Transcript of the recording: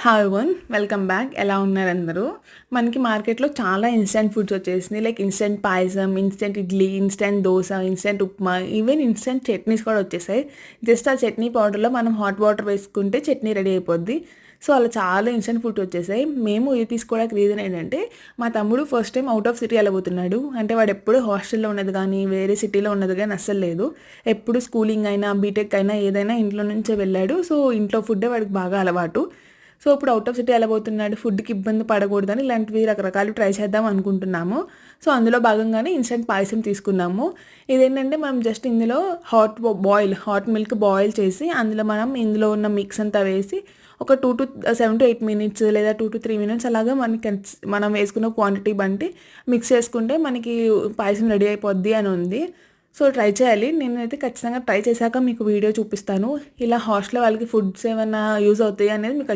Hi one welcome back. ఎలా ఉన్నారు అందరూ? మనకి మార్కెట్లో చాలా ఇన్స్టెంట్ ఫుడ్స్ వచ్చేసినాయి. Like instant payasam, instant idli, instant dosa, instant upma, even instant chutneys కూడా వచ్చేసాయి. జస్ట్ ఆ చట్నీ పౌడర్లో మనం హాట్ వాటర్ వేసుకుంటే చట్నీ రెడీ అయిపోద్ది. సో అలా చాలా ఇన్స్టెంట్ ఫుడ్ వచ్చేసాయి. మేము ఇది తీసుకోవడానికి రీజన్ ఏంటంటే, మా తమ్ముడు first time out of city వెళ్ళబోతున్నాడు. అంటే వాడు ఎప్పుడు హాస్టల్లో ఉన్నది కానీ వేరే సిటీలో ఉన్నది కానీ అస్సలు లేదు. ఎప్పుడు స్కూలింగ్ అయినా బీటెక్ అయినా ఏదైనా ఇంట్లో నుంచే వెళ్ళాడు. సో ఇంట్లో ఫుడ్డే వాడికి బాగా అలవాటు. సో ఇప్పుడు అవుట్ ఆఫ్ సిటీ వెళ్ళబోతున్నాడు, ఫుడ్కి ఇబ్బంది పడకూడదని ఇలాంటివి రకరకాలు ట్రై చేద్దాం అనుకుంటున్నాము. సో అందులో భాగంగానే ఇన్స్టెంట్ పాయసం తీసుకున్నాము. ఇదేంటంటే మనం జస్ట్ ఇందులో హాట్ మిల్క్ బాయిల్ చేసి అందులో మనం ఇందులో ఉన్న మిక్స్ అంతా వేసి ఒక 7 to 8 మినిట్స్ లేదా 2 to 3 మినిట్స్ అలాగా మనం వేసుకున్న క్వాంటిటీ బట్టి మిక్స్ చేసుకుంటే మనకి పాయసం రెడీ అయిపోద్ది అని ఉంది. సో ట్రై చేయాలి. నేనైతే ఖచ్చితంగా ట్రై చేశాక మీకు వీడియో చూపిస్తాను. ఇలా హాస్టల్ వాళ్ళకి ఫుడ్స్ ఏమైనా యూజ్ అవుతాయి అనేది మీకు